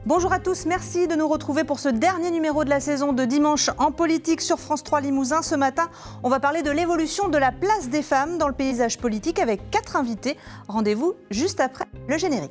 Bonjour à tous, merci de nous retrouver pour ce dernier numéro de la saison de Dimanche en politique sur France 3 Limousin. Ce matin, on va parler de l'évolution de la place des femmes dans le paysage politique avec 4 invités. Rendez-vous juste après le générique.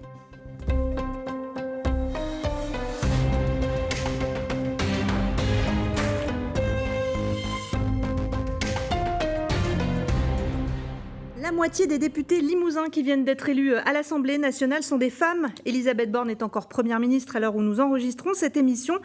La moitié des députés limousins qui viennent d'être élus à l'Assemblée nationale sont des femmes. Elisabeth Borne est encore Première ministre à l'heure où nous enregistrons cette émission.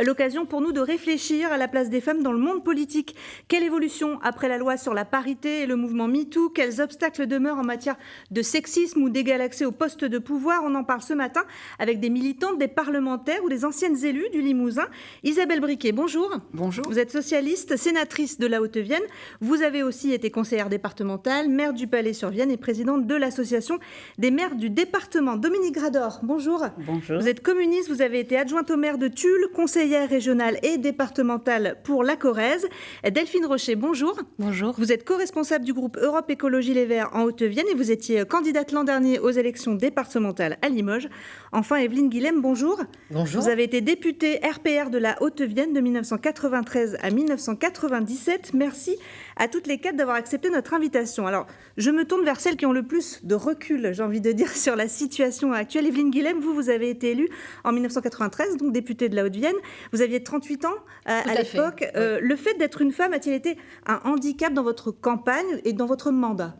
L'occasion pour nous de réfléchir à la place des femmes dans le monde politique. Quelle évolution après la loi sur la parité et le mouvement MeToo? Quels obstacles demeurent en matière de sexisme ou d'égal accès aux postes de pouvoir? On en parle ce matin avec des militantes, des parlementaires ou des anciennes élues du Limousin. Isabelle Briquet, bonjour. Bonjour. Vous êtes socialiste, sénatrice de la Haute-Vienne. Vous avez aussi été conseillère départementale, maire du Palais-sur-Vienne et présidente de l'association des maires du département. Dominique Grador, bonjour. Bonjour. Vous êtes communiste, vous avez été adjointe au maire de Tulle, conseillère régionale et départementale pour la Corrèze. Delphine Rocher, bonjour. Bonjour. Vous êtes co-responsable du groupe Europe Écologie Les Verts en Haute-Vienne et vous étiez candidate l'an dernier aux élections départementales à Limoges. Enfin, Evelyne Guilhem, bonjour. Bonjour. Vous avez été députée RPR de la Haute-Vienne de 1993 à 1997. Merci à toutes les 4 d'avoir accepté notre invitation. Alors, je me tourne vers celles qui ont le plus de recul, j'ai envie de dire, sur la situation actuelle. Evelyne Guilhem, vous avez été élue en 1993, donc députée de la Haute-Vienne. Vous aviez 38 ans à l'époque. Oui. Le fait d'être une femme a-t-il été un handicap dans votre campagne et dans votre mandat ?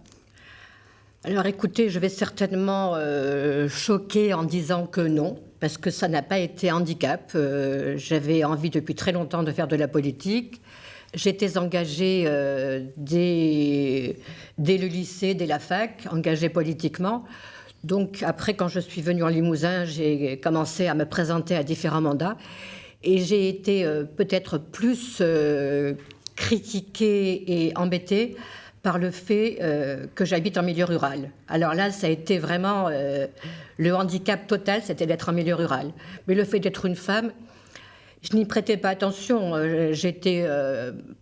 Alors écoutez, je vais certainement choquer en disant que non, parce que ça n'a pas été handicap. J'avais envie depuis très longtemps de faire de la politique. J'étais engagée dès le lycée, dès la fac, engagée politiquement. Donc après, quand je suis venue en Limousin, j'ai commencé à me présenter à différents mandats. Et j'ai été peut-être plus critiquée et embêtée par le fait que j'habite en milieu rural. Alors là, ça a été vraiment le handicap total, c'était d'être en milieu rural. Mais le fait d'être une femme, je n'y prêtais pas attention. J'étais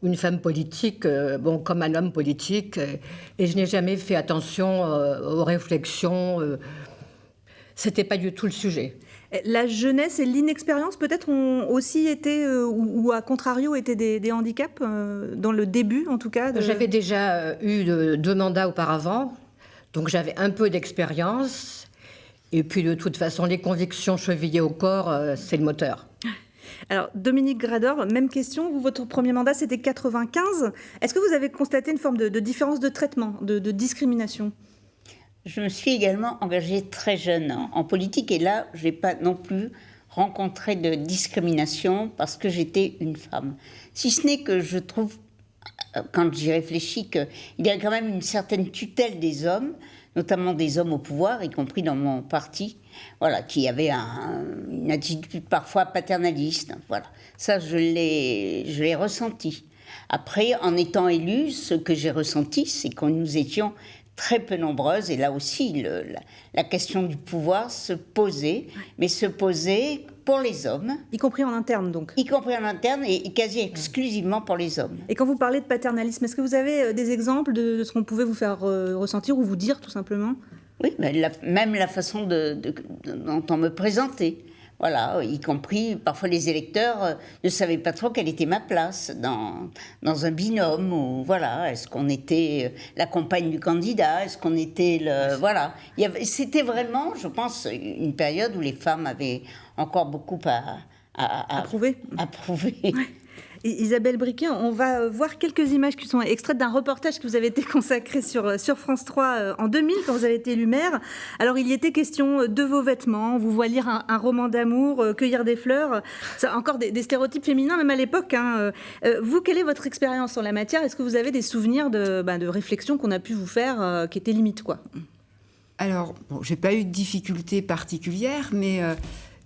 une femme politique, comme un homme politique, et je n'ai jamais fait attention aux réflexions. C'était pas du tout le sujet. La jeunesse et l'inexpérience peut-être ont aussi été, ou à contrario, été des handicaps dans le début en tout cas J'avais déjà eu 2 mandats auparavant, donc j'avais un peu d'expérience. Et puis de toute façon, les convictions chevillées au corps, c'est le moteur. Alors, Dominique Grador, même question. Vous, votre premier mandat, c'était 95. Est-ce que vous avez constaté une forme de différence de traitement, de discrimination ? Je me suis également engagée très jeune en politique et là, je n'ai pas non plus rencontré de discrimination parce que j'étais une femme. Si ce n'est que je trouve, quand j'y réfléchis, qu'il y a quand même une certaine tutelle des hommes, notamment des hommes au pouvoir, y compris dans mon parti, voilà, qui avaient une attitude parfois paternaliste. Voilà. Ça, je l'ai ressenti. Après, en étant élue, ce que j'ai ressenti, c'est que nous étions très peu nombreuses, et là aussi, la question du pouvoir se posait, mais se posait pour les hommes. Y compris en interne, donc. Y compris en interne, et quasi exclusivement pour les hommes. Et quand vous parlez de paternalisme, est-ce que vous avez des exemples de ce qu'on pouvait vous faire ressentir ou vous dire, tout simplement ? Oui, même la façon dont on me présentait. Voilà, y compris, parfois les électeurs ne savaient pas trop quelle était ma place dans un binôme, ou voilà, est-ce qu'on était la compagne du candidat, est-ce qu'on était voilà. C'était vraiment, je pense, une période où les femmes avaient encore beaucoup à prouver. Ouais. Isabelle Briquet, on va voir quelques images qui sont extraites d'un reportage qui vous avait été consacré sur France 3 en 2000, quand vous avez été élue maire. Alors, il y était question de vos vêtements, on vous voit lire un roman d'amour, cueillir des fleurs, ça, encore des stéréotypes féminins, même à l'époque. Vous, quelle est votre expérience en la matière ? Est-ce que vous avez des souvenirs de réflexions qu'on a pu vous faire qui étaient limites, quoi ? Alors, je n'ai pas eu de difficultés particulières, mais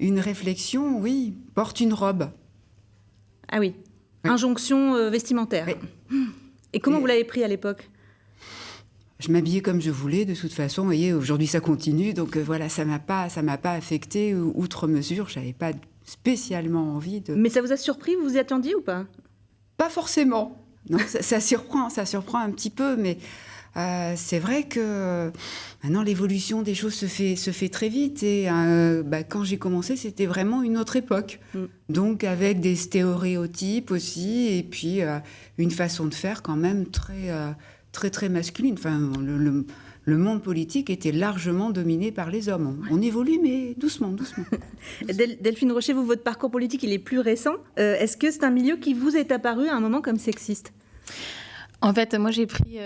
une réflexion, oui, porte une robe. Ah oui. Oui. Injonction vestimentaire. Oui. Et comment vous l'avez pris à l'époque ? Je m'habillais comme je voulais, de toute façon. Vous voyez, aujourd'hui, ça continue. Donc voilà, ça m'a pas affectée outre mesure. Je n'avais pas spécialement envie de... Mais ça vous a surpris ? Vous vous y attendiez ou pas ? Pas forcément. Non, ça surprend un petit peu. Mais c'est vrai que maintenant l'évolution des choses se fait très vite et quand j'ai commencé, c'était vraiment une autre époque. Donc avec des stéréotypes aussi et puis une façon de faire quand même très masculine. Enfin, le monde politique était largement dominé par les hommes. On évolue, mais doucement. Delphine Rocher, vous, votre parcours politique, il est plus récent. Est-ce que c'est un milieu qui vous est apparu à un moment comme sexiste ? En fait, moi, j'ai pris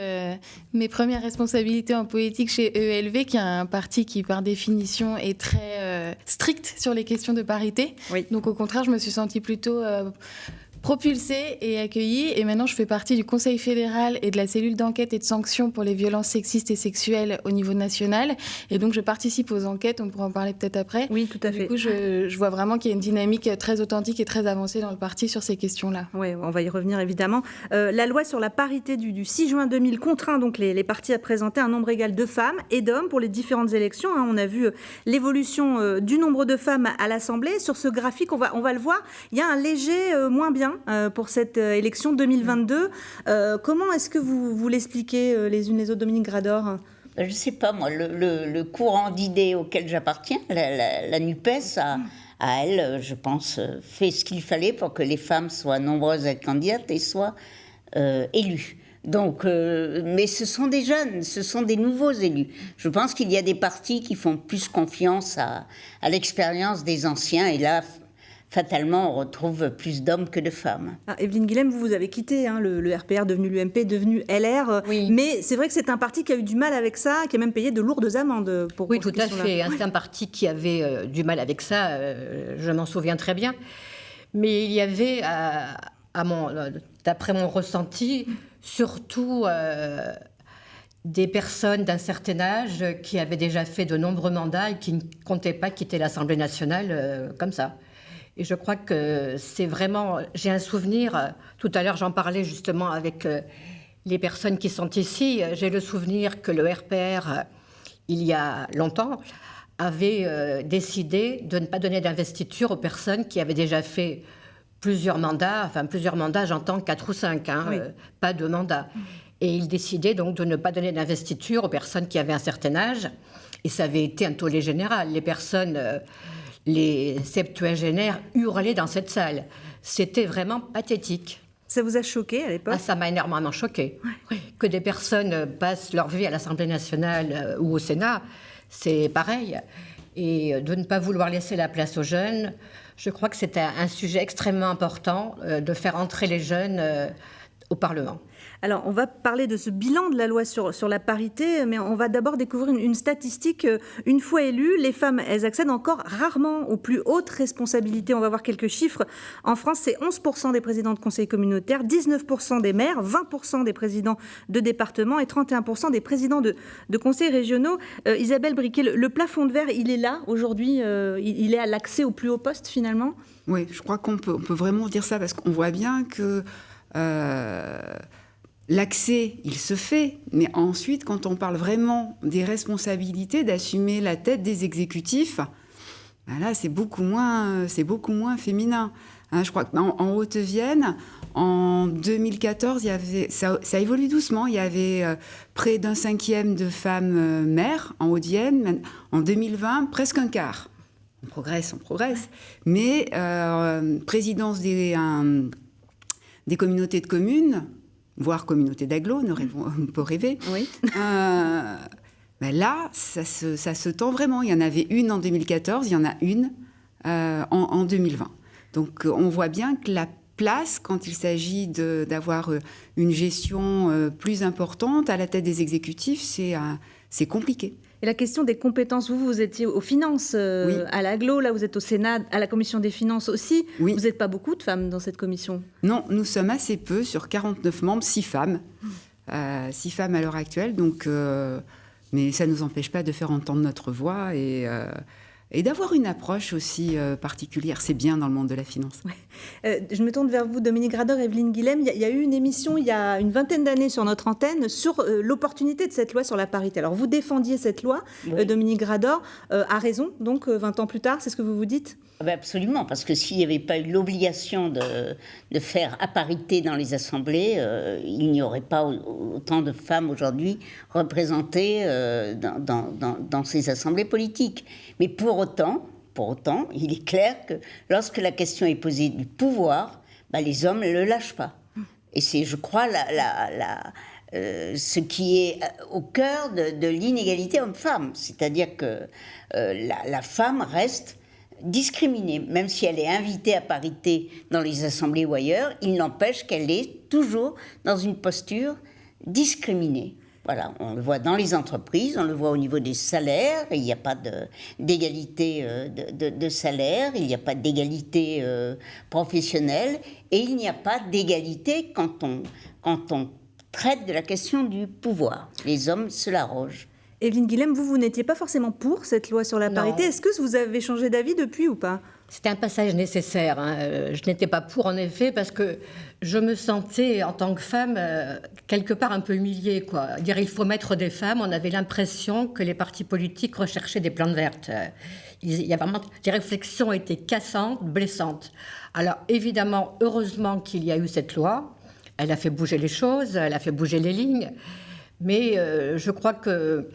mes premières responsabilités en politique chez EELV, qui est un parti qui, par définition, est très strict sur les questions de parité. Oui. Donc, au contraire, je me suis sentie plutôt propulsée et accueillie. Et maintenant, je fais partie du Conseil fédéral et de la cellule d'enquête et de sanctions pour les violences sexistes et sexuelles au niveau national. Et donc, je participe aux enquêtes. On pourra en parler peut-être après. Oui, tout à fait. Du coup, je vois vraiment qu'il y a une dynamique très authentique et très avancée dans le parti sur ces questions-là. Oui, on va y revenir évidemment. La loi sur la parité du 6 juin 2000 contraint donc les partis à présenter un nombre égal de femmes et d'hommes pour les différentes élections. On a vu l'évolution du nombre de femmes à l'Assemblée. Sur ce graphique, on va le voir. Il y a un léger moins bien pour cette élection 2022. Comment est-ce que vous l'expliquez les unes les autres, Dominique Grador ? Je ne sais pas, moi, le courant d'idées auquel j'appartiens, la NUPES, a elle, je pense, fait ce qu'il fallait pour que les femmes soient nombreuses à être candidates et soient élues. Donc, mais ce sont des jeunes, ce sont des nouveaux élus. Je pense qu'il y a des partis qui font plus confiance à l'expérience des anciens et là, fatalement, on retrouve plus d'hommes que de femmes. Evelyne Guilhem, vous avez quitté le RPR, devenu l'UMP, devenu LR. Oui. Mais c'est vrai que c'est un parti qui a eu du mal avec ça, qui a même payé de lourdes amendes pour Oui, tout à fait. C'est un parti qui avait du mal avec ça, je m'en souviens très bien. Mais il y avait, d'après mon ressenti, surtout des personnes d'un certain âge qui avaient déjà fait de nombreux mandats et qui ne comptaient pas quitter l'Assemblée nationale comme ça. Et je crois que c'est vraiment... J'ai un souvenir, tout à l'heure j'en parlais justement avec les personnes qui sont ici, j'ai le souvenir que le RPR, il y a longtemps, avait décidé de ne pas donner d'investiture aux personnes qui avaient déjà fait plusieurs mandats, j'entends 4 ou 5, oui. Pas 2 mandats. Et il décidait donc de ne pas donner d'investiture aux personnes qui avaient un certain âge, et ça avait été un tollé général. Les personnes... les septuagénaires hurlaient dans cette salle. C'était vraiment pathétique. Ça vous a choqué à l'époque ? Ça m'a énormément choqué. Oui. Que des personnes passent leur vie à l'Assemblée nationale ou au Sénat, c'est pareil. Et de ne pas vouloir laisser la place aux jeunes, je crois que c'est un sujet extrêmement important de faire entrer les jeunes au Parlement. Alors, on va parler de ce bilan de la loi sur la parité, mais on va d'abord découvrir une statistique. Une fois élues, les femmes, elles accèdent encore rarement aux plus hautes responsabilités. On va voir quelques chiffres. En France, c'est 11% des présidents de conseils communautaires, 19% des maires, 20% des présidents de départements et 31% des présidents de conseils régionaux. Isabelle Briquet, le plafond de verre, il est là aujourd'hui, il est à l'accès au plus haut poste finalement ? Oui, je crois qu'on peut vraiment dire ça parce qu'on voit bien que... l'accès, il se fait, mais ensuite, quand on parle vraiment des responsabilités, d'assumer la tête des exécutifs, ben là, c'est beaucoup moins féminin. Je crois qu'en Haute-Vienne, en 2014, ça évolue doucement. Il y avait près d'un 5e de femmes maires en Haute-Vienne. En 2020, presque un quart. On progresse. Mais présidence des communautés de communes, voire communauté d'agglo, on peut rêver. Oui. Là, ça se tend vraiment. Il y en avait une en 2014, il y en a une en 2020. Donc, on voit bien que la place, quand il s'agit d'avoir une gestion plus importante à la tête des exécutifs, c'est compliqué. Et la question des compétences, vous étiez aux finances, oui. À l'agglo, là vous êtes au Sénat, à la commission des finances aussi. Oui. Vous n'êtes pas beaucoup de femmes dans cette commission ? Non, nous sommes assez peu, sur 49 membres, 6 femmes. 6 femmes à l'heure actuelle, donc, mais ça ne nous empêche pas de faire entendre notre voix et et d'avoir une approche aussi particulière. C'est bien dans le monde de la finance. Ouais. Je me tourne vers vous, Dominique Rador, Evelyne Guilhem. Il y a eu une émission il y a une vingtaine d'années sur notre antenne sur l'opportunité de cette loi sur la parité. Alors vous défendiez cette loi, oui. Dominique Rador, à raison, donc 20 ans plus tard, c'est ce que vous vous dites ? Absolument, parce que s'il n'y avait pas eu l'obligation de faire à parité dans les assemblées, il n'y aurait pas autant de femmes aujourd'hui représentées dans ces assemblées politiques. Mais pour autant, il est clair que lorsque la question est posée du pouvoir, les hommes ne le lâchent pas. Et c'est, je crois, ce qui est au cœur de l'inégalité homme-femme. C'est-à-dire que la femme reste discriminée, même si elle est invitée à parité dans les assemblées ou ailleurs, il n'empêche qu'elle est toujours dans une posture discriminée. Voilà, on le voit dans les entreprises, on le voit au niveau des salaires, il n'y a pas d'égalité de salaire, il n'y a pas d'égalité professionnelle, et il n'y a pas d'égalité quand on traite de la question du pouvoir. Les hommes se l'arrogent. Evelyne Guilhem, vous n'étiez pas forcément pour cette loi sur la parité. Non. Est-ce que vous avez changé d'avis depuis ou pas ? C'était un passage nécessaire. Je n'étais pas pour, en effet, parce que je me sentais, en tant que femme, quelque part un peu humiliée, quoi. Dire il faut mettre des femmes, on avait l'impression que les partis politiques recherchaient des plantes vertes. Il y a vraiment des réflexions étaient cassantes, blessantes. Alors évidemment, heureusement qu'il y a eu cette loi. Elle a fait bouger les choses, elle a fait bouger les lignes. Mais je crois que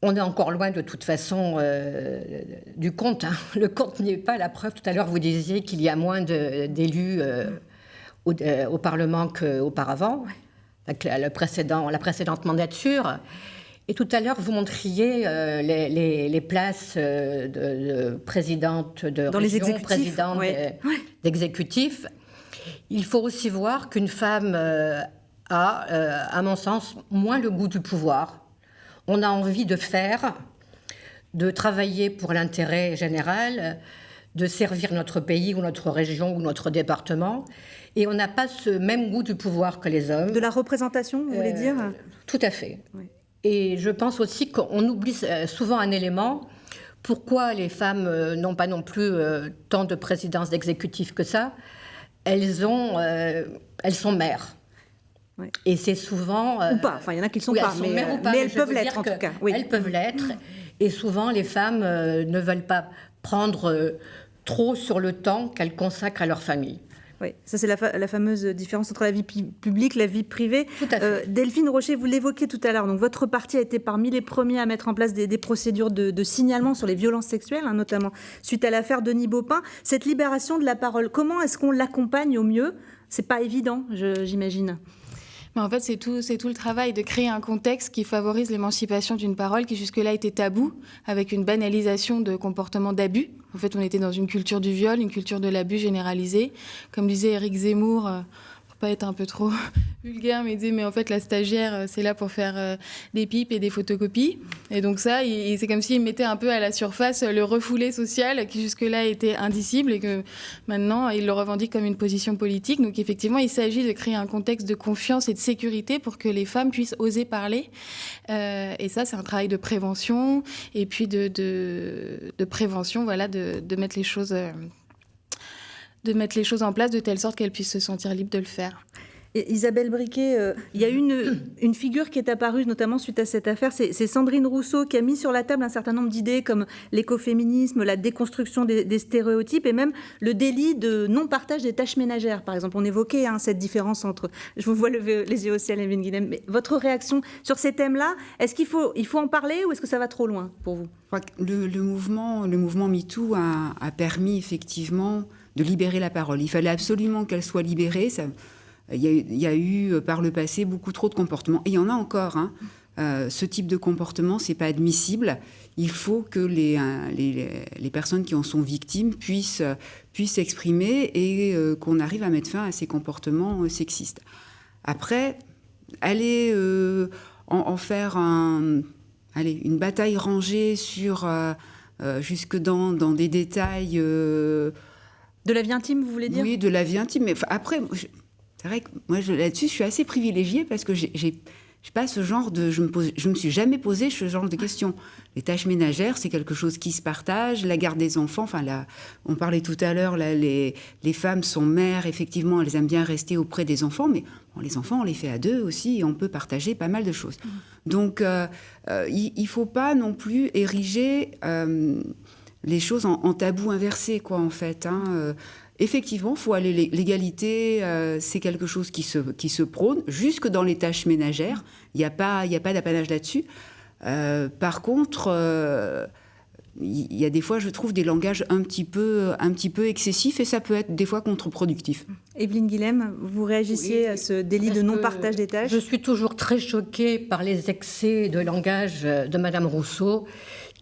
on est encore loin de toute façon du compte. Le compte n'y est pas. La preuve, tout à l'heure, vous disiez qu'il y a moins d'élus au Parlement qu'auparavant, avec la précédente mandature. Et tout à l'heure, vous montriez les places de présidente de dans région, présidente d'exécutif. Il faut aussi voir qu'une femme a, à mon sens, moins le goût du pouvoir. On a envie de faire, de travailler pour l'intérêt général, de servir notre pays ou notre région ou notre département. Et on n'a pas ce même goût du pouvoir que les hommes. De la représentation, vous voulez dire ? Tout à fait. Oui. Et je pense aussi qu'on oublie souvent un élément. Pourquoi les femmes n'ont pas non plus tant de présidences d'exécutif que ça ? Elles sont mères. Oui. Et c'est souvent... ou pas, enfin il y en a qui ne sont pas, mais elles peuvent l'être en tout cas. Oui. Elles peuvent l'être, et souvent les femmes ne veulent pas prendre trop sur le temps qu'elles consacrent à leur famille. Oui, ça c'est la fameuse différence entre la vie publique et la vie privée. Tout à fait. Delphine Rocher, vous l'évoquiez tout à l'heure, donc votre parti a été parmi les premiers à mettre en place des procédures de signalement sur les violences sexuelles, notamment suite à l'affaire Denis Baupin. Cette libération de la parole, comment est-ce qu'on l'accompagne au mieux ? C'est pas évident, j'imagine. Mais en fait, c'est tout le travail de créer un contexte qui favorise l'émancipation d'une parole qui jusque-là était taboue, avec une banalisation de comportements d'abus. En fait, on était dans une culture du viol, une culture de l'abus généralisé. Comme disait Éric Zemmour, pour pas être un peu trop vulgaire, mais en fait, la stagiaire, c'est là pour faire des pipes et des photocopies. Et donc ça, c'est comme s'il mettait un peu à la surface le refoulé social qui jusque-là était indicible et que maintenant, il le revendique comme une position politique. Donc effectivement, il s'agit de créer un contexte de confiance et de sécurité pour que les femmes puissent oser parler. Et ça, c'est un travail de prévention et puis de prévention, voilà, de mettre les choses... de mettre les choses en place de telle sorte qu'elles puissent se sentir libres de le faire. Et Isabelle Briquet, il y a une figure qui est apparue notamment suite à cette affaire, c'est Sandrine Rousseau qui a mis sur la table un certain nombre d'idées comme l'écoféminisme, la déconstruction des stéréotypes et même le délit de non-partage des tâches ménagères, par exemple. On évoquait cette différence entre... Je vous vois lever les yeux au ciel, Evelyne Guilhem, mais votre réaction sur ces thèmes-là, est-ce qu'il faut en parler ou est-ce que ça va trop loin pour vous ? Je crois que le mouvement MeToo a permis effectivement de libérer la parole. Il fallait absolument qu'elle soit libérée. Il y a eu par le passé beaucoup trop de comportements. Et il y en a encore. Ce type de comportement, c'est pas admissible. Il faut que les personnes qui en sont victimes puissent s'exprimer et qu'on arrive à mettre fin à ces comportements sexistes. Après, aller en faire une bataille rangée sur jusque dans des détails... De la vie intime, vous voulez dire ? Oui, de la vie intime. Mais après, c'est vrai que moi, là-dessus, je suis assez privilégiée parce que j'ai je me suis jamais posé ce genre de questions. Les tâches ménagères, c'est quelque chose qui se partage. La garde des enfants, on parlait tout à l'heure, les femmes sont mères, effectivement, elles aiment bien rester auprès des enfants, mais les enfants, on les fait à deux aussi, et on peut partager pas mal de choses. Donc, il faut pas non plus ériger les choses en tabou inversé, quoi, en fait. Effectivement, il faut aller. L'égalité, c'est quelque chose qui se prône, jusque dans les tâches ménagères. Il n'y a pas d'apanage là-dessus. Par contre, il y a des fois, je trouve, des langages un petit peu excessifs, et ça peut être des fois contre-productif. Evelyne Guilhem, vous réagissiez à ce délit de non-partage des tâches ? Je suis toujours très choquée par les excès de langage de Madame Rousseau,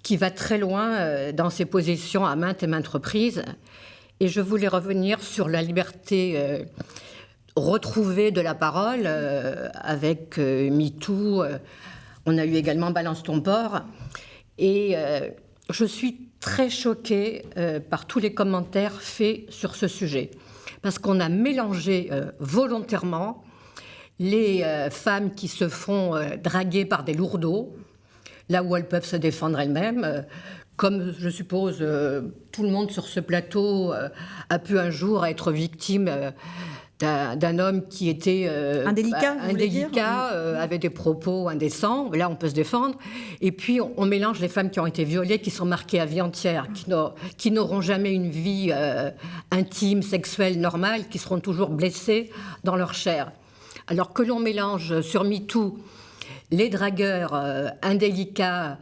qui va très loin dans ses positions à maintes et maintes reprises. Et je voulais revenir sur la liberté retrouvée de la parole avec MeToo. On a eu également Balance ton porc. Et je suis très choquée par tous les commentaires faits sur ce sujet. Parce qu'on a mélangé volontairement les femmes qui se font draguer par des lourdeaux, là où elles peuvent se défendre elles-mêmes. Comme je suppose tout le monde sur ce plateau a pu un jour être victime d'un homme qui était indélicat, avait des propos indécents. Là, on peut se défendre. Et puis, on mélange les femmes qui ont été violées, qui sont marquées à vie entière, qui n'auront jamais une vie intime, sexuelle, normale, qui seront toujours blessées dans leur chair. Alors que l'on mélange sur MeToo les dragueurs indélicats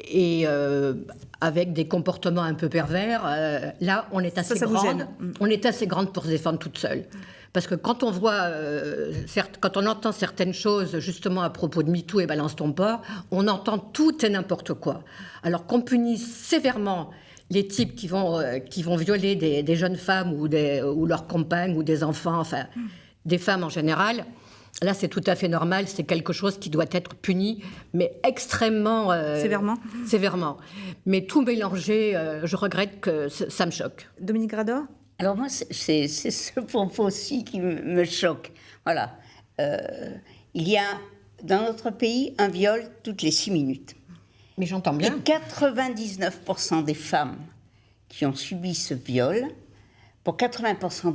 et avec des comportements un peu pervers, là, on est assez grande. On est assez grande pour se défendre toute seule. Parce que quand on voit, quand on entend certaines choses, justement à propos de MeToo et Balance ton porc, on entend tout et n'importe quoi. Alors qu'on punisse sévèrement les types qui vont violer des jeunes femmes ou leurs compagnes ou des enfants, enfin, des femmes en général. Là, c'est tout à fait normal, c'est quelque chose qui doit être puni, mais extrêmement... sévèrement. Mais tout mélanger, je regrette que ça me choque. Dominique Rador ? Alors moi, c'est ce propos aussi qui me choque. Voilà. Il y a, dans notre pays, un viol toutes les 6 minutes. Mais j'entends bien. Et 99% des femmes qui ont subi ce viol, pour 99%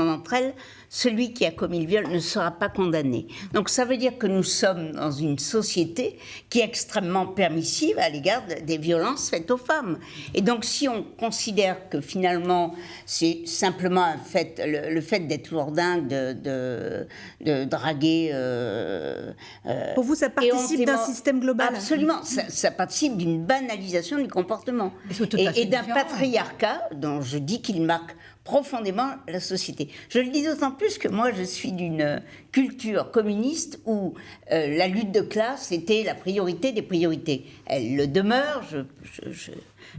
d'entre elles, celui qui a commis le viol ne sera pas condamné. Donc ça veut dire que nous sommes dans une société qui est extrêmement permissive à l'égard des violences faites aux femmes. Et donc si on considère que finalement c'est simplement le fait d'être lourdingue, de draguer... pour vous, ça participe d'un système global ? Absolument, ça participe d'une banalisation du comportement. Et d'un patriarcat dont je dis qu'il marque profondément la société. Je le dis d'autant plus que moi, je suis d'une culture communiste où la lutte de classe était la priorité des priorités. Elle le demeure,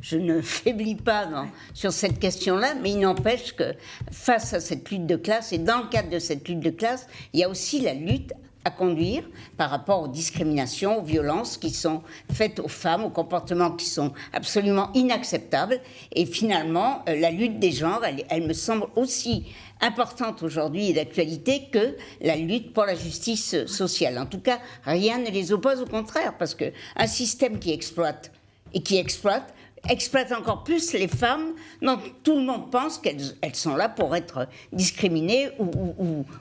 je ne faiblis pas sur cette question-là, mais il n'empêche que face à cette lutte de classe, et dans le cadre de cette lutte de classe, il y a aussi la lutte à conduire par rapport aux discriminations, aux violences qui sont faites aux femmes, aux comportements qui sont absolument inacceptables. Et finalement, la lutte des genres, elle me semble aussi importante aujourd'hui et d'actualité que la lutte pour la justice sociale. En tout cas, rien ne les oppose, au contraire, parce qu'un système qui exploite exploite encore plus les femmes dont tout le monde pense qu'elles sont là pour être discriminées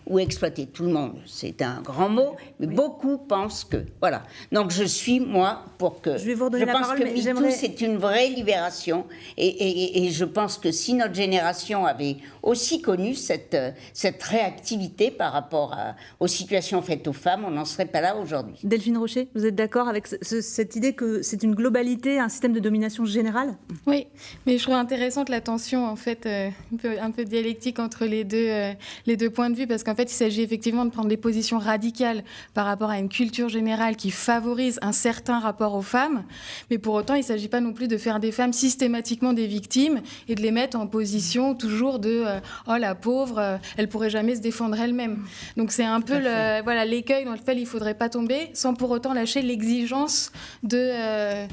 ou exploitées. Tout le monde, c'est un grand mot, mais beaucoup pensent que... Voilà. Donc je suis, moi, pour que... Je vais vous redonner la parole, mais MeToo, c'est une vraie libération. Et je pense que si notre génération avait aussi connu cette réactivité par rapport aux situations faites aux femmes, on n'en serait pas là aujourd'hui. Delphine Rocher, vous êtes d'accord avec cette idée que c'est une globalité, un système de domination générale ? Oui, mais je trouve intéressante la tension, en fait, un peu dialectique entre les deux points de vue, parce qu'en fait, il s'agit effectivement de prendre des positions radicales par rapport à une culture générale qui favorise un certain rapport aux femmes, mais pour autant, il ne s'agit pas non plus de faire des femmes systématiquement des victimes et de les mettre en position toujours de « oh, la pauvre, elle ne pourrait jamais se défendre elle-même ». Donc c'est un peu l'écueil dans lequel il ne faudrait pas tomber, sans pour autant lâcher l'exigence de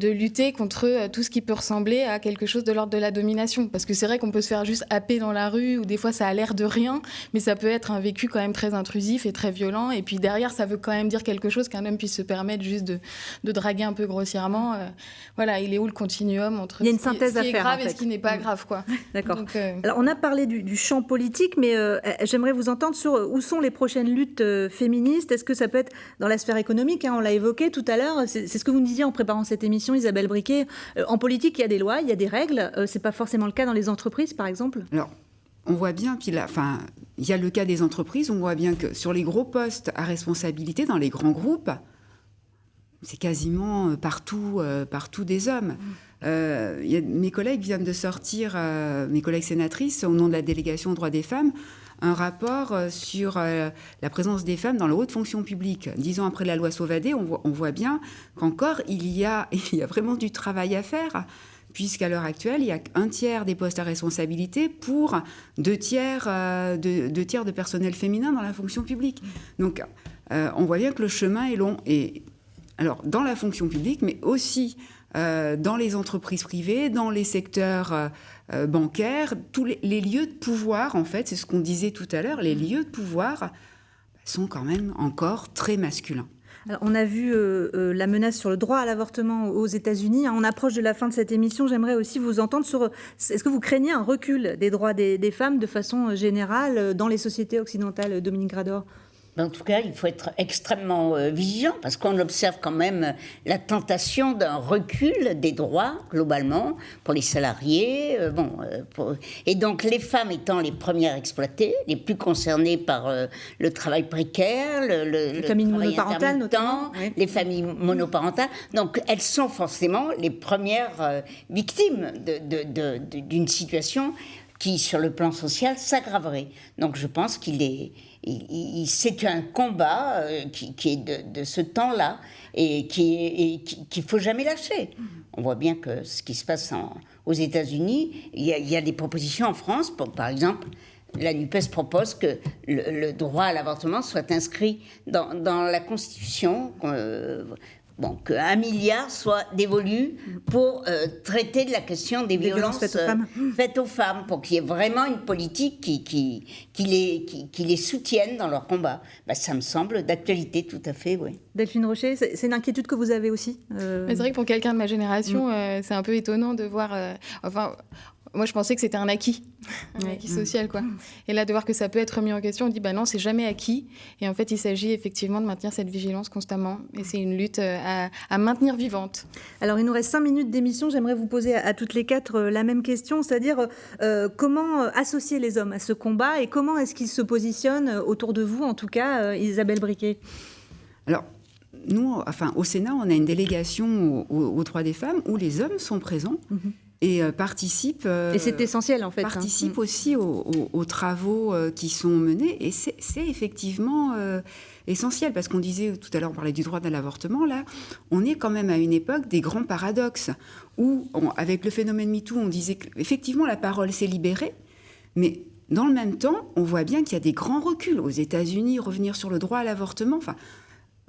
lutter contre contre tout ce qui peut ressembler à quelque chose de l'ordre de la domination. Parce que c'est vrai qu'on peut se faire juste happer dans la rue, ou des fois ça a l'air de rien, mais ça peut être un vécu quand même très intrusif et très violent. Et puis derrière, ça veut quand même dire quelque chose qu'un homme puisse se permettre juste de draguer un peu grossièrement. Voilà, il est où le continuum entre il y a une synthèse ce qui est grave en fait. et ce qui n'est pas grave, quoi. D'accord. Donc, alors, on a parlé du champ politique, mais j'aimerais vous entendre sur où sont les prochaines luttes féministes. Est-ce que ça peut être dans la sphère économique, on l'a évoqué tout à l'heure, c'est ce que vous nous disiez en préparant cette émission, Isabelle Briquet. En politique, il y a des lois, il y a des règles. C'est pas forcément le cas dans les entreprises, par exemple. Alors, on voit bien, puis là, il y a le cas des entreprises, on voit bien que sur les gros postes à responsabilité, dans les grands groupes, c'est quasiment partout des hommes. Mes collègues viennent de sortir, mes collègues sénatrices, au nom de la délégation aux droits des femmes, un rapport sur la présence des femmes dans la haute fonction publique. 10 ans après la loi Sauvadet, on voit bien qu'encore il y a vraiment du travail à faire, puisqu'à l'heure actuelle, il y a un tiers des postes à responsabilité pour 2 tiers de personnel féminin dans la fonction publique. Donc, on voit bien que le chemin est long. Et alors, dans la fonction publique, mais aussi dans les entreprises privées, dans les secteurs bancaires, tous les lieux de pouvoir, en fait, c'est ce qu'on disait tout à l'heure, les lieux de pouvoir sont quand même encore très masculins. Alors, on a vu la menace sur le droit à l'avortement aux États-Unis. On approche de la fin de cette émission. J'aimerais aussi vous entendre sur... Est-ce que vous craignez un recul des droits des femmes de façon générale dans les sociétés occidentales, Dominique Grador ? En tout cas, il faut être extrêmement vigilant parce qu'on observe quand même la tentation d'un recul des droits, globalement, pour les salariés. Et donc, les femmes étant les premières exploitées, les plus concernées par le travail précaire, le familles travail monoparentales, notamment. Oui. Les familles monoparentales. Donc, elles sont forcément les premières victimes d'une situation qui, sur le plan social, s'aggraverait. Donc, je pense c'est un combat qui est de ce temps-là et qu'il ne faut jamais lâcher. On voit bien que ce qui se passe aux États-Unis, il y a des propositions en France, par exemple, la NUPES propose que le droit à l'avortement soit inscrit dans la Constitution, qu'1 milliard soit dévolu pour traiter de la question des violences faites aux femmes, pour qu'il y ait vraiment une politique qui les soutienne dans leur combat. Ça me semble d'actualité tout à fait, oui. Delphine Rocher, c'est une inquiétude que vous avez aussi Mais c'est vrai que pour quelqu'un de ma génération, c'est un peu étonnant de voir... Moi, je pensais que c'était un acquis social, quoi. Et là, de voir que ça peut être remis en question, on dit, non, c'est jamais acquis. Et en fait, il s'agit effectivement de maintenir cette vigilance constamment. Et c'est une lutte à maintenir vivante. Alors, il nous reste 5 minutes d'émission. J'aimerais vous poser à toutes les 4 la même question, c'est-à-dire comment associer les hommes à ce combat et comment est-ce qu'ils se positionnent autour de vous, en tout cas, Isabelle Briquet. Alors, nous, au Sénat, on a une délégation aux droits des femmes où les hommes sont présents. Et participe. Et c'est essentiel, en fait. Participe aussi aux travaux qui sont menés. Et c'est effectivement essentiel, parce qu'on disait tout à l'heure, on parlait du droit à l'avortement, là, on est quand même à une époque des grands paradoxes, où, avec le phénomène MeToo, on disait qu'effectivement, la parole s'est libérée, mais dans le même temps, on voit bien qu'il y a des grands reculs. Aux États-Unis, revenir sur le droit à l'avortement,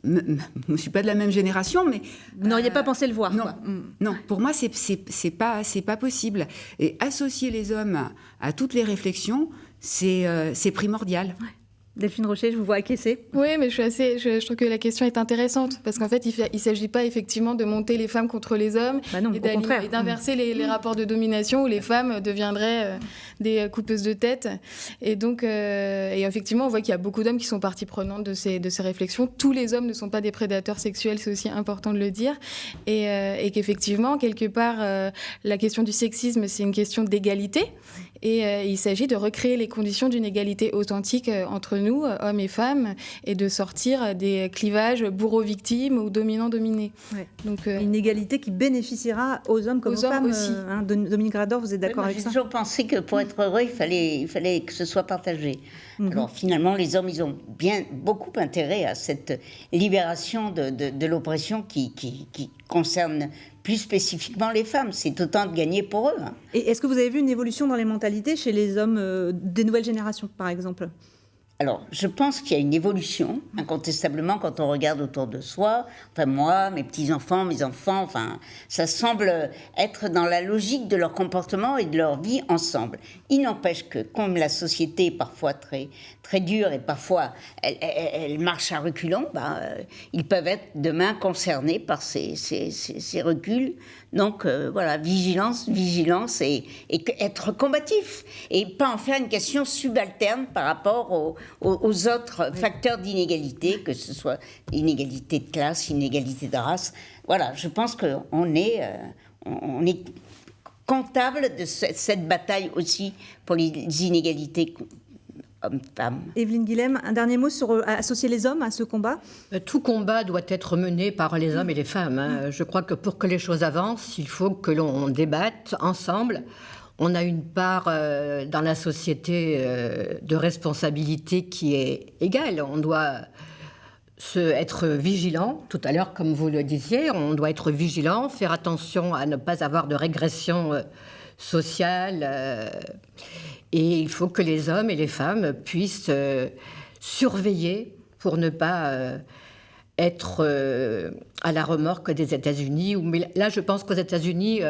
je ne suis pas de la même génération, mais... Vous n'auriez pas pensé le voir, non, quoi. Non, pour moi, c'est pas possible. Et associer les hommes à toutes les réflexions, c'est primordial. Ouais. Delphine Rocher, je vous vois acquiescer. Oui, mais je trouve que la question est intéressante, parce qu'en fait, il ne s'agit pas effectivement de monter les femmes contre les hommes, non, au contraire. Et d'inverser les rapports de domination où les femmes deviendraient des coupeuses de tête. Et donc, et effectivement, on voit qu'il y a beaucoup d'hommes qui sont partie prenante de ces réflexions. Tous les hommes ne sont pas des prédateurs sexuels, c'est aussi important de le dire. Et qu'effectivement, quelque part, la question du sexisme, c'est une question d'égalité. Et il s'agit de recréer les conditions d'une égalité authentique entre nous, hommes et femmes, et de sortir des clivages bourreaux-victimes ou dominants-dominés. Ouais. Donc, une égalité qui bénéficiera aux hommes comme aux femmes aussi. Dominique Grador, vous êtes d'accord avec ça ? J'ai toujours pensé que pour être heureux, il fallait que ce soit partagé. Alors finalement, les hommes, ils ont beaucoup intérêt à cette libération de l'oppression qui concerne plus spécifiquement les femmes. C'est autant de gagner pour eux. Et est-ce que vous avez vu une évolution dans les mentalités chez les hommes des nouvelles générations, par exemple ? Alors, je pense qu'il y a une évolution, incontestablement, quand on regarde autour de soi. Enfin, moi, mes petits-enfants, mes enfants, enfin, ça semble être dans la logique de leur comportement et de leur vie ensemble. Il n'empêche que, comme la société est parfois très, très dure et parfois elle marche à reculons, ils peuvent être demain concernés par ces reculs. Donc, voilà, vigilance et être combatif. Et pas en faire une question subalterne par rapport aux autres facteurs d'inégalité, que ce soit inégalité de classe, inégalité de race. Voilà, je pense qu'on est comptable de cette bataille aussi pour les inégalités hommes-femmes. Evelyne Guilhem, un dernier mot sur associer les hommes à ce combat ? Tout combat doit être mené par les hommes et les femmes. Je crois que pour que les choses avancent, il faut que l'on débatte ensemble. On a une part dans la société de responsabilité qui est égale. On doit être vigilant. Tout à l'heure, comme vous le disiez, on doit être vigilant, faire attention à ne pas avoir de régression sociale. Et il faut que les hommes et les femmes puissent surveiller pour ne pas être à la remorque des États-Unis. Mais là, je pense qu'aux États-Unis,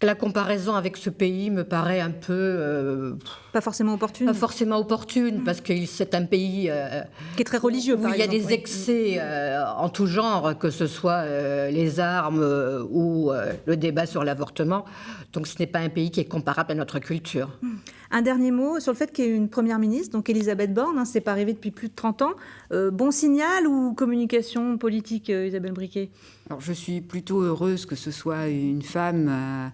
la comparaison avec ce pays me paraît un peu... pas forcément opportune. Pas forcément opportune, parce que c'est un pays... qui est très religieux, où il y a des excès en tout genre, que ce soit les armes ou le débat sur l'avortement. Donc ce n'est pas un pays qui est comparable à notre culture. Un dernier mot sur le fait qu'il y ait une première ministre, donc Elisabeth Borne, c'est pas arrivé depuis plus de 30 ans. Bon signal ou communication politique, Isabelle Briquet ? Alors, je suis plutôt heureuse que ce soit une femme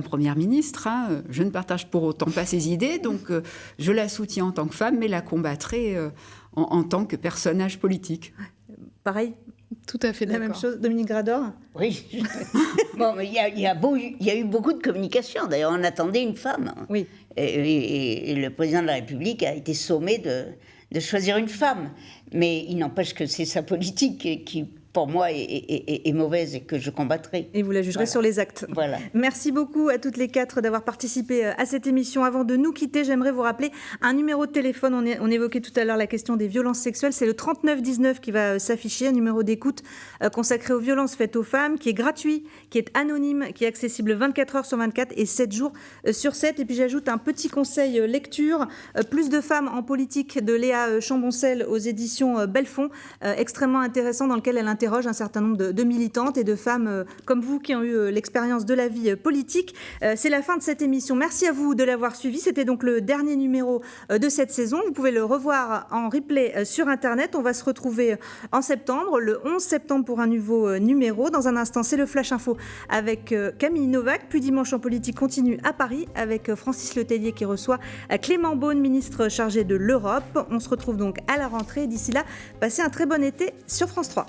première ministre. Je ne partage pour autant pas ses idées, donc je la soutiens en tant que femme, mais la combattrai en tant que personnage politique. Pareil ? Tout à fait la d'accord. Même chose, Dominique Grador ? Oui. Bon, mais il y a eu beaucoup de communication. D'ailleurs, on attendait une femme. Oui. Et le président de la République a été sommé de choisir une femme. Mais il n'empêche que c'est sa politique qui, pour moi, est mauvaise et que je combattrai. Et vous la jugerez sur les actes. Voilà. Merci beaucoup à toutes les quatre d'avoir participé à cette émission. Avant de nous quitter, j'aimerais vous rappeler un numéro de téléphone. On évoquait tout à l'heure la question des violences sexuelles. C'est le 3919 qui va s'afficher, un numéro d'écoute consacré aux violences faites aux femmes, qui est gratuit, qui est anonyme, qui est accessible 24 heures sur 24 et 7 jours sur 7. Et puis j'ajoute un petit conseil lecture, Plus de femmes en politique de Léa Chamboncel aux éditions Belfond, extrêmement intéressant, dans lequel elle interroge un certain nombre de militantes et de femmes comme vous qui ont eu l'expérience de la vie politique. C'est la fin de cette émission. Merci à vous de l'avoir suivi. C'était donc le dernier numéro de cette saison. Vous pouvez le revoir en replay sur Internet. On va se retrouver en septembre, le 11 septembre pour un nouveau numéro. Dans un instant, c'est le Flash Info avec Camille Novak. Puis Dimanche en politique continue à Paris avec Francis Letellier qui reçoit Clément Beaune, ministre chargé de l'Europe. On se retrouve donc à la rentrée. D'ici là, passez un très bon été sur France 3.